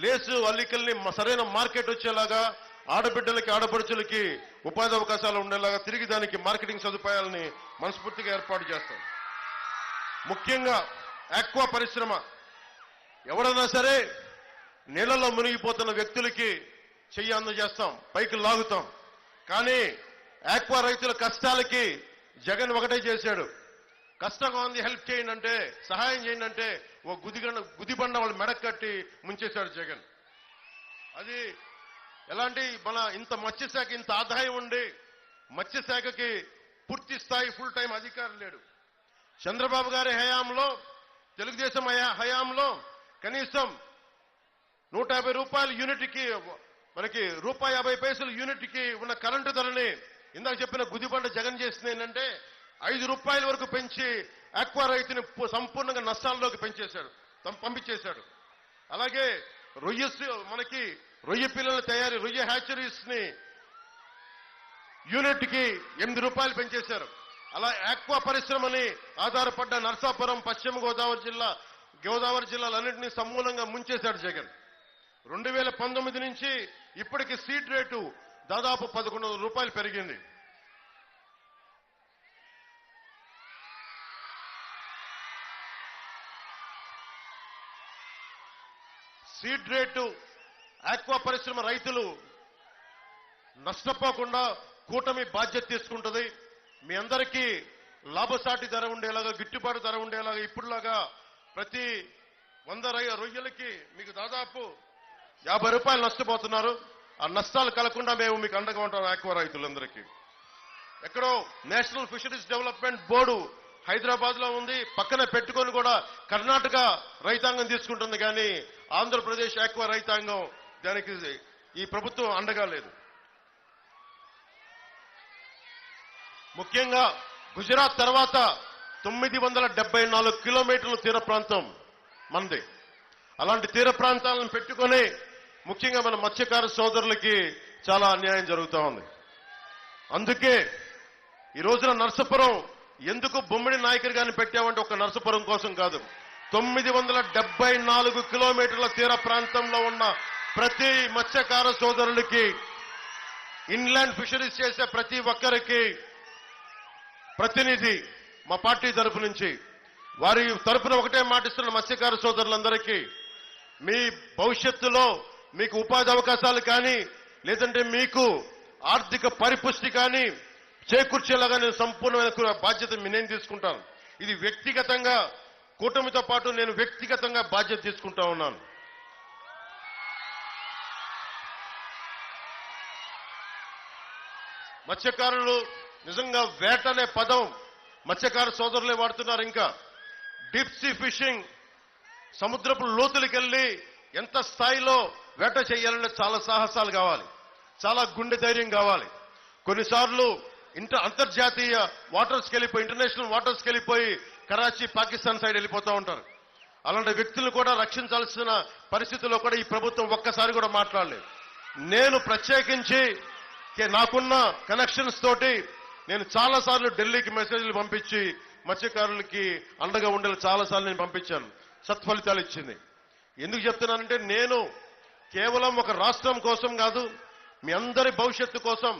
Lace అల్లికల్ని సరైన market వచ్చేలాగా, ఆడబిడ్డలకి ఆడపడుచులకి ఉపాధి అవకాశాలు ఉండేలాగా తిరిగి దానికి మార్కెటింగ్ సదుపాయాలని మనస్ఫూర్తిగా ఏర్పాటు చేస్తాం. ముఖ్యంగా ఆక్వా పరిశ్రమ, ఎవరైనా సరే నీళ్లలో మునిగిపోతున్న వ్యక్తులకి చెయ్యి అందజేస్తాం, పైకి లాగుతాం. కానీ ఆక్వా రైతుల కష్టాలకి జగన్ ఒకటే చేశాడు. కష్టంగా ఉంది, హెల్ప్ చేయండి అంటే, సహాయం చేయండి అంటే ఓ గుదిబండ వాళ్ళు మెడక్ కట్టి ముంచేశాడు జగన్. అది ఎలాంటి మన ఇంత మత్స్యశాఖ ఇంత ఆదాయం ఉండి మత్స్యశాఖకి పూర్తి స్థాయి ఫుల్ టైం అధికారం లేడు. చంద్రబాబు గారి హయాంలో, తెలుగుదేశం హయాంలో కనీసం 150 రూపాయల యూనిట్కి, మనకి ₹1.50 యూనిట్కి ఉన్న కరెంటు ధరని ఇందాక చెప్పిన గుదిబండ జగన్ చేసింది ఏంటంటే ₹5 వరకు పెంచి ఆక్వా రైతుని సంపూర్ణంగా నష్టాల్లోకి పంపించేశాడు. అలాగే మనకి రొయ్య పిల్లల తయారీ, రొయ్య హ్యాచరీస్ ని యూనిట్కి ₹8 పెంచేశారు. అలా ఆక్వా పరిశ్రమని ఆధారపడ్డ నర్సాపురం, పశ్చిమ గోదావరి జిల్లాలన్నింటినీ సమూలంగా ముంచేశాడు జగన్. 2019 నుంచి ఇప్పటికి సీడ్ రేటు దాదాపు ₹1100 పెరిగింది. సీడ్ రేటు ఆక్వా పరిశ్రమ రైతులు నష్టపోకుండా కూటమి బాధ్యత తీసుకుంటుంది. మీ అందరికీ లాభసాటి ధర ఉండేలాగా, గిట్టుబాటు ధర ఉండేలాగా ఇప్పుడులాగా ప్రతి 100 రొయ్యలకి మీకు దాదాపు ₹50 నష్టపోతున్నారు. ఆ నష్టాలు కలగకుండా మేము మీకు అండగా ఉంటాం ఆక్వా రైతులందరికీ. ఎక్కడో national fisheries development board Hyderabad లో ఉంది, పక్కన పెట్టుకొని కూడా కర్ణాటక రైతాంగం తీసుకుంటుంది. కానీ ఆంధ్రప్రదేశ్ ఆక్వా రైతాంగం దానికి ఈ ప్రభుత్వం అండగా లేదు. ముఖ్యంగా గుజరాత్ తర్వాత 974 కిలోమీటర్ల తీర ప్రాంతం మనది. అలాంటి తీర ప్రాంతాలను పెట్టుకొని ముఖ్యంగా మన మత్స్యకార సోదరులకి చాలా అన్యాయం జరుగుతూ ఉంది. అందుకే ఈ రోజున నర్సాపురం ఎందుకు బొమ్మిడి నాయకర్ గారిని పెట్టామంటే ఒక నర్సాపురం కోసం కాదు, 974 కిలోమీటర్ల తీర ప్రాంతంలో ఉన్న ప్రతి మత్స్యకార సోదరులకి, ఇన్లాండ్ ఫిషరీస్ చేసే ప్రతి ఒక్కరికి ప్రతినిధి మా పార్టీ తరపు నుంచి, వారి తరపున ఒకటే మాటిస్తున్న మత్స్యకార సోదరులందరికీ, మీ భవిష్యత్తులో మీకు ఉపాధి అవకాశాలు కానీ లేదంటే మీకు ఆర్థిక పరిపుష్టి కానీ చేకూర్చేలాగా నేను సంపూర్ణమైన బాధ్యత నేను తీసుకుంటాను. ఇది వ్యక్తిగతంగా, కూటమితో పాటు నేను వ్యక్తిగతంగా బాధ్యత తీసుకుంటా ఉన్నాను. మత్స్యకారులు నిజంగా వేట అనే పదం మత్స్యకార సోదరులే వాడుతున్నారు. ఇంకా డీప్ సీ ఫిషింగ్, సముద్రపు లోతులకెళ్లి ఎంత స్థాయిలో వేట చేయాలంటే చాలా సాహసాలు కావాలి, చాలా గుండె ధైర్యం కావాలి. కొన్నిసార్లు అంతర్జాతీయ వాటర్స్కి వెళ్ళిపోయి, ఇంటర్నేషనల్ వాటర్స్కి వెళ్ళిపోయి కరాచీ, పాకిస్తాన్ సైడ్ వెళ్ళిపోతూ ఉంటారు. అలాంటి వ్యక్తులు కూడా రక్షించాల్సిన పరిస్థితుల్లో కూడా ఈ ప్రభుత్వం ఒక్కసారి కూడా మాట్లాడలేదు. నేను ప్రత్యేకించి నాకున్న కనెక్షన్స్ తోటి నేను చాలాసార్లు ఢిల్లీకి మెసేజ్లు పంపించి మత్స్యకారులకి అండగా ఉండేలా చాలాసార్లు నేను పంపించాను. సత్ఫలితాలు ఇచ్చింది. ఎందుకు చెప్తున్నానంటే నేను కేవలం ఒక రాష్ట్రం కోసం కాదు, మీ అందరి భవిష్యత్తు కోసం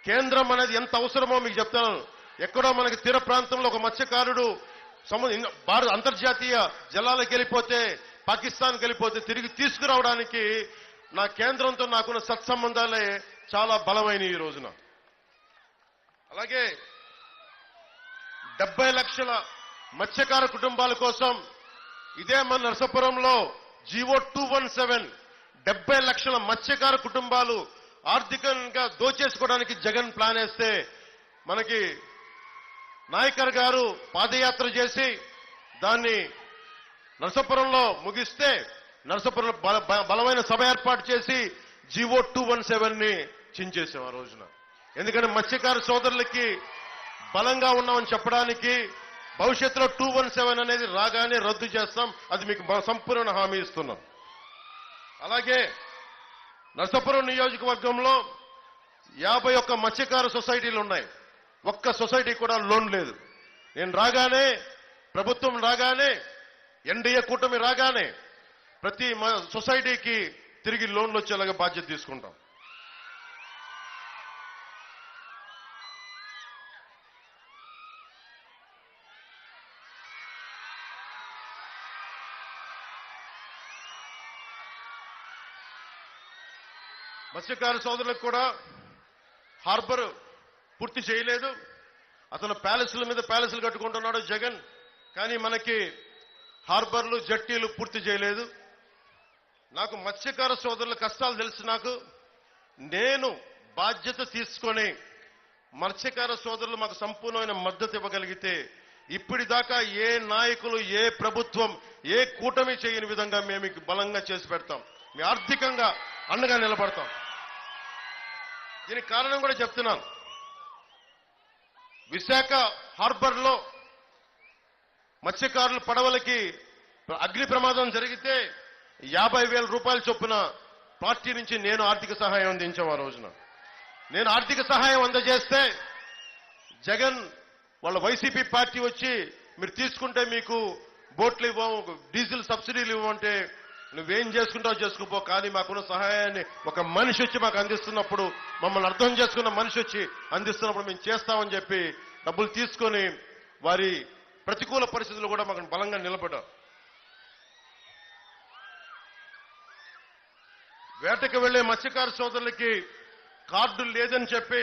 కేంద్రం అనేది ఎంత అవసరమో మీకు చెప్తాను. ఎక్కడో మనకి తీర ప్రాంతంలో ఒక మత్స్యకారుడు అంతర్జాతీయ జలాలకు వెళ్ళిపోతే, పాకిస్తాన్కి వెళ్ళిపోతే తిరిగి తీసుకురావడానికి నా కేంద్రంతో నాకున్న సత్సంబంధాలే చాలా బలమైనవి ఈ రోజున. అలాగే 70 లక్షల మత్స్యకార కుటుంబాల కోసం ఇదే మన నర్సాపురంలో జీవో 217 70 లక్షల మత్స్యకార కుటుంబాలు ఆర్థికంగా దోచేసుకోవడానికి జగన్ ప్లాన్ వేస్తే, మనకి నాయకర్ గారు పాదయాత్ర చేసి దాన్ని నర్సాపురంలో ముగిస్తే, నర్సాపురంలో బలమైన సభ ఏర్పాటు చేసి జీవో 217ని చించేసాం ఆ రోజున. ఎందుకంటే మత్స్యకార సోదరులకి బలంగా ఉన్నామని చెప్పడానికి, భవిష్యత్తులో 217 అనేది రాగానే రద్దు చేస్తాం, అది మీకు సంపూర్ణ హామీ ఇస్తున్నాం. అలాగే నర్సాపురం నియోజకవర్గంలో 51 మత్స్యకార సొసైటీలు ఉన్నాయి. ఒక్క సొసైటీ కూడా లోన్ లేదు. నేను రాగానే, ప్రభుత్వం రాగానే, ఎన్డీఏ కూటమి రాగానే ప్రతి సొసైటీకి తిరిగి లోన్లు వచ్చేలాగా బాధ్యత తీసుకుంటాం. మత్స్యకార సోదరులకు కూడా హార్బర్ పూర్తి చేయలేదు. అతను ప్యాలెస్ల మీద ప్యాలెస్లు కట్టుకుంటున్నాడు జగన్, కానీ మనకి హార్బర్లు జట్టీలు పూర్తి చేయలేదు. నాకు మత్స్యకార సోదరుల కష్టాలు తెలుసు. నేను బాధ్యత తీసుకొని మత్స్యకార సోదరులు మాకు సంపూర్ణమైన మద్దతు ఇవ్వగలిగితే ఇప్పటిదాకా ఏ నాయకులు, ఏ ప్రభుత్వం, ఏ కూటమి చేయని విధంగా మేము బలంగా చేసి పెడతాం. మీ ఆర్థికంగా అండగా నిలబడతాం. దీనికి కారణం కూడా చెప్తున్నాను. విశాఖ హార్బర్ లో మత్స్యకారుల పడవలకి అగ్ని ప్రమాదం జరిగితే 50,000 రూపాయల చొప్పున పార్టీ నుంచి నేను ఆర్థిక సహాయం అందించాం. ఆ రోజున నేను ఆర్థిక సహాయం అందజేస్తే జగన్ వాళ్ళ వైసీపీ పార్టీ వచ్చి మీరు తీసుకుంటే మీకు బోట్లు ఇవ్వం, డీజిల్ సబ్సిడీలు ఇవ్వమంటే నువ్వేం చేసుకుంటావు చేసుకోపో, కానీ మాకున్న సహాయాన్ని ఒక మనిషి వచ్చి మాకు అందిస్తున్నప్పుడు, మమ్మల్ని అర్థం చేసుకున్న మనిషి వచ్చి అందిస్తున్నప్పుడు మేము చేస్తామని చెప్పి డబ్బులు తీసుకొని వారి ప్రతికూల పరిస్థితులు కూడా మాకు బలంగా నిలబడ్డారు. వేటకు వెళ్లే మత్స్యకార సోదరులకి కార్డులు లేదని చెప్పి